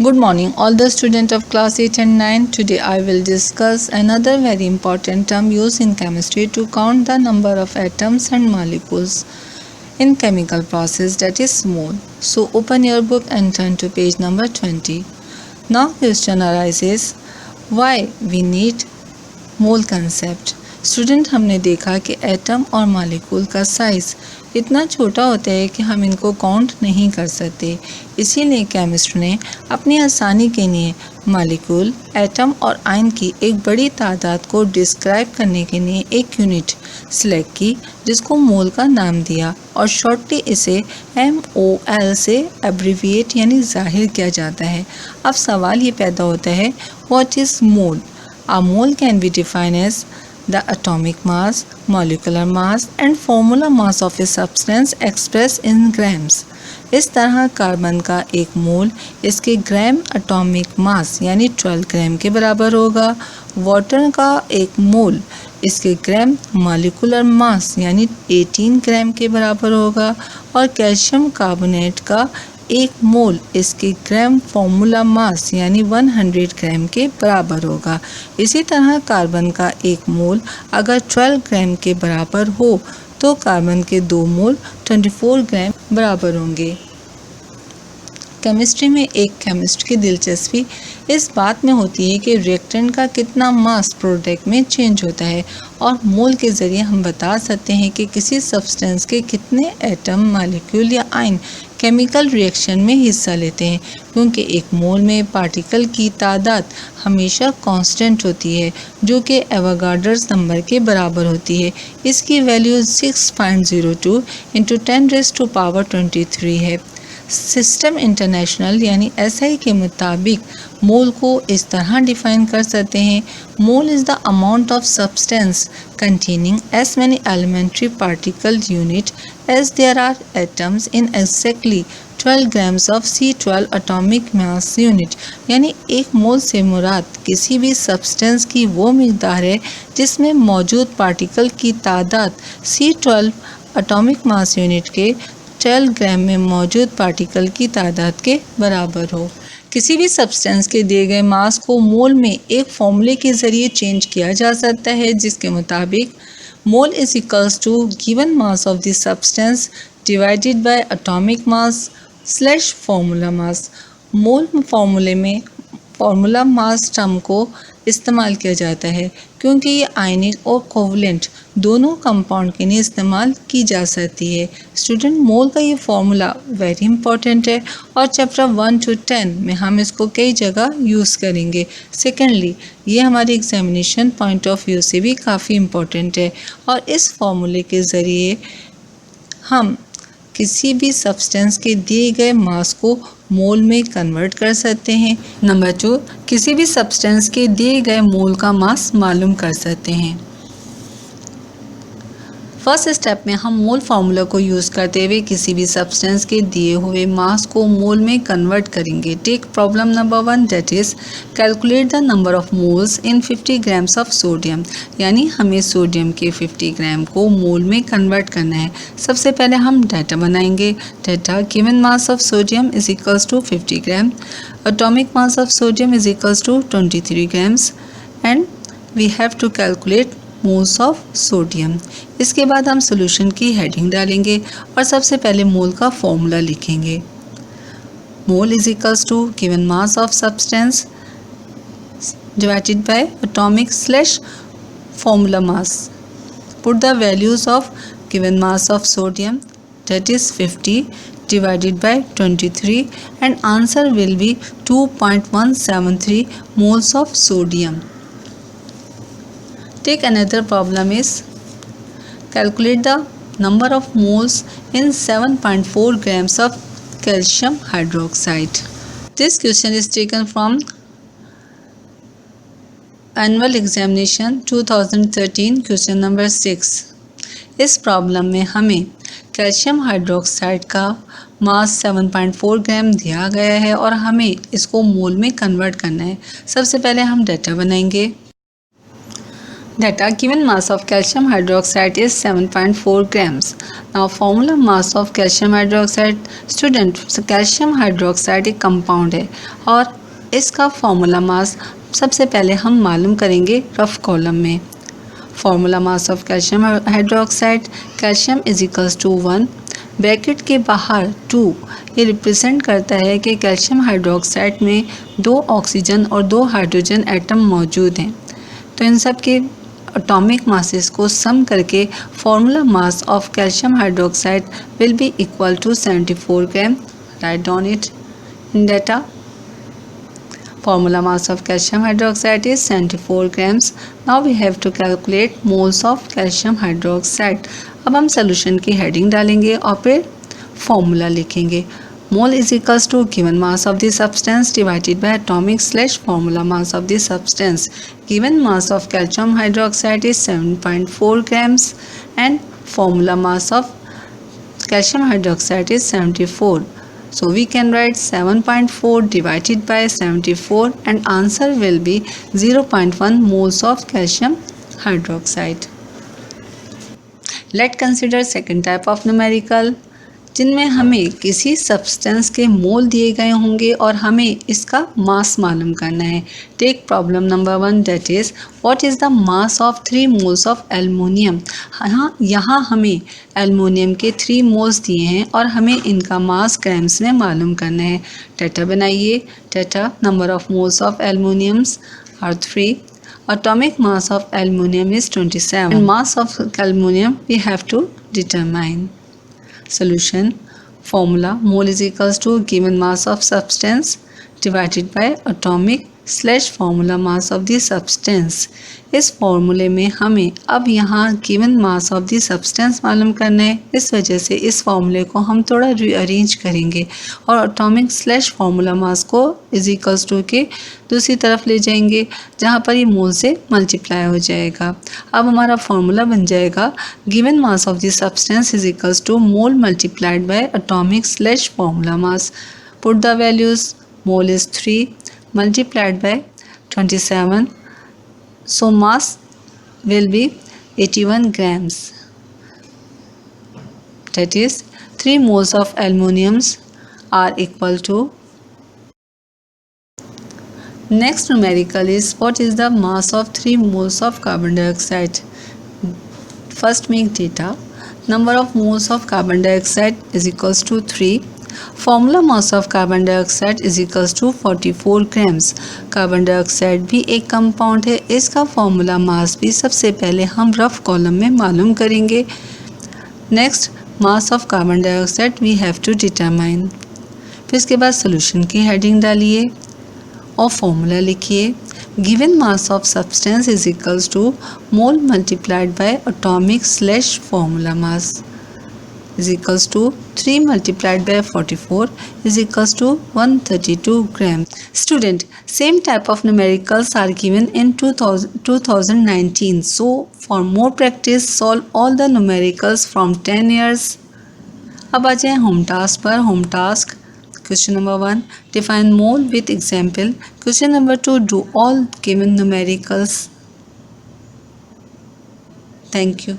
Good morning, all the students of class 8 and 9. Today I will discuss another very important term used in chemistry to count the number of atoms and molecules in chemical process, that is mole. So open your book and turn to page number 20. Now question arises, why we need mole concept. Student, हमने देखा कि atom और molecule का size इतना छोटा होता है कि हम इनको काउंट नहीं कर सकते। इसीलिए केमिस्ट ने अपनी आसानी के लिए मॉलिक्यूल, एटम और आयन की एक बड़ी तादाद को डिस्क्राइब करने के लिए एक यूनिट सिलेक्ट की जिसको मोल का नाम दिया और शॉर्टली इसे MOL से एब्रीविएट यानी जाहिर किया जाता है। अब सवाल ये पैदा होता है, what is mole? A mole can be defined as the atomic mass, molecular mass and formula mass of a substance expressed in grams. इस तरह कार्बन का एक मोल इसके ग्राम एटॉमिक मास यानी 12 ग्राम के बराबर होगा। वाटर का एक मोल इसके ग्राम मॉलिक्यूलर मास यानी 18 ग्राम के बराबर होगा और कैल्शियम कार्बोनेट का एक मोल इसके ग्राम फॉर्मूला मास यानी 100 ग्राम के बराबर होगा। इसी तरह कार्बन का एक मोल अगर 12 ग्राम के बराबर हो तो कार्बन के 2 मोल 24 ग्राम बराबर होंगे। केमिस्ट्री में एक केमिस्ट की दिलचस्पी इस बात में होती है कि रिएक्टेंट का कितना मास प्रोडक्ट में चेंज होता है और मोल के ज़रिए हम बता सकते हैं कि किसी सब्सटेंस के कितने एटम, मॉलिक्यूल या आयन केमिकल रिएक्शन में हिस्सा लेते हैं, क्योंकि एक मोल में पार्टिकल की तादाद हमेशा कांस्टेंट होती है जो कि एवोगाड्रोस नंबर के बराबर होती है। इसकी वैल्यू 6.02 × 10⁻23 है। सिस्टम इंटरनेशनल यानी SI के मुताबिक मोल को इस तरह डिफाइन कर सकते हैं, mole is the amount of substance containing as many elementary particle unit as there are atoms in exactly 12 grams of C12 atomic mass unit। यानी एक मोल से मुराद किसी भी सब्सटेंस की वो मिकदार है जिसमें मौजूद पार्टिकल की तादाद C12 एटॉमिक मास यूनिट के 12 ग्राम में मौजूद पार्टिकल की तादाद के बराबर हो। किसी भी सब्सटेंस के दिए गए मास को मोल में एक फॉर्मूले के ज़रिए चेंज किया जा सकता है जिसके मुताबिक mole is equals to given mass of the substance divided by atomic mass slash formula mass. Mole फार्मूले में फार्मूला मास टर्म को इस्तेमाल किया जाता है क्योंकि ये आयनिक और कोवलेंट दोनों कंपाउंड के लिए इस्तेमाल की जा सकती है। स्टूडेंट, मोल का ये फार्मूला वेरी इंपॉर्टेंट है और चैप्टर 1 to 10 में हम इसको कई जगह यूज़ करेंगे। सेकेंडली, ये हमारे एग्जामिनेशन पॉइंट ऑफ व्यू से भी काफ़ी इम्पॉर्टेंट है और इस फार्मूले के ज़रिए हम किसी भी सब्सटेंस के दिए गए मास को मोल में कन्वर्ट कर सकते हैं। नंबर 2, किसी भी सब्सटेंस के दिए गए मोल का मास मालूम कर सकते हैं। फर्स्ट स्टेप में हम मोल फार्मूला को यूज़ करते हुए किसी भी सब्सटेंस के दिए हुए मास को मोल में कन्वर्ट करेंगे। Take problem number 1, that is calculate the number of moles in 50 grams of sodium. यानी हमें सोडियम के 50 ग्राम को मोल में कन्वर्ट करना है। सबसे पहले हम डाटा बनाएंगे। Data, given mass of sodium is equals to 50 gram, atomic mass of sodium is equals to 23 grams and we have to calculate moles of sodium. इसके बाद हम सॉल्यूशन की हेडिंग डालेंगे और सबसे पहले मोल का फॉर्मूला लिखेंगे। Mole is equals to given mass of substance divided by atomic slash formula mass. Put the values of given mass of sodium that is 50 divided by 23 and answer will be 2.173 moles of sodium. Take another problem is calculate the number of moles in 7.4 grams of calcium hydroxide. This question is taken from Annual Examination 2013 question number 6. इस problem में हमें calcium hydroxide का मास 7.4 ग्राम दिया गया है और हमें इसको मोल में कन्वर्ट करना है। सबसे पहले हम डाटा बनाएंगे। Data: given mass of calcium hydroxide is 7.4 grams. Now formula mass of calcium hydroxide. Student, calcium hydroxide एक कंपाउंड है और इसका फॉर्मूला मास सबसे पहले हम मालूम करेंगे रफ कॉलम में। Formula mass of calcium hydroxide, calcium is equals to 1, bracket के बाहर 2, ये रिप्रेजेंट करता है कि कैल्शियम हाइड्रोक्साइड में 2 ऑक्सीजन और 2 हाइड्रोजन एटम मौजूद हैं। तो इन सब के एटॉमिक मासेस को सम करके formula mass of calcium hydroxide will be equal to 74 gram. Right down it in data. Formula mass of calcium hydroxide is 74 grams. Now we have to calculate moles of calcium hydroxide. अब हम solution की heading डालेंगे और फिर formula लिखेंगे. Mole is equals to given mass of the substance divided by atomic slash formula mass of the substance. Given mass of calcium hydroxide is 7.4 grams and formula mass of calcium hydroxide is 74. So we can write 7.4 divided by 74 and answer will be 0.1 moles of calcium hydroxide. Let's consider second type of numerical, जिनमें हमें किसी substance के मोल दिए गए होंगे और हमें इसका मास मालूम करना है. Take problem number 1, that is what is the mass of 3 moles of aluminium. हाँ, यहाँ हमें एल्युमिनियम के 3 मोल्स दिए हैं और हमें इनका मास ग्राम्स में मालूम करना है. डेटा बनाइए. Data number of moles of aluminiums are 3. Atomic mass of aluminum is 27 and mass of aluminum we have to determine. Solution. Formula: mole is equals to given mass of substance divided by atomic slash formula mass of the substance. इस फॉर्मूले में हमें अब यहाँ given mass of the substance मालूम करना है. इस वजह से इस फॉर्मूले को हम थोड़ा रीअरेंज करेंगे और एटॉमिक स्लैश फार्मूला मास को इज इक्वल्स टू के दूसरी तरफ ले जाएंगे जहाँ पर ये मोल से मल्टीप्लाई हो जाएगा. अब हमारा फॉर्मूला बन जाएगा given mass of the substance is equals to mole multiplied by atomic slash formula mass. Put the values. Mole is 3 multiplied by 27, so mass will be 81 grams. That is 3 moles of aluminum are equal to. Next numerical is what is the mass of 3 moles of carbon dioxide. First make data. Number of moles of carbon dioxide is equals to 3. Formula mass of carbon dioxide is equals to 44 grams. Carbon dioxide भी एक compound है. इसका formula mass भी सबसे पहले हम rough column में मालूम करेंगे. Next mass of carbon dioxide we have to determine. फिर इसके बाद सोल्यूशन की हेडिंग डालिए और फॉर्मूला लिखिए. Given mass of substance is equals to mole multiplied by atomic slash formula mass is equals to 3 multiplied by 44 is equals to 132 grams. Student, same type of numericals are given in 2019. So for more practice, solve all the numericals from 10 years. अब आ जाए home task पर. Home task question number 1, define mole with example. Question number 2, do all given numericals. Thank you.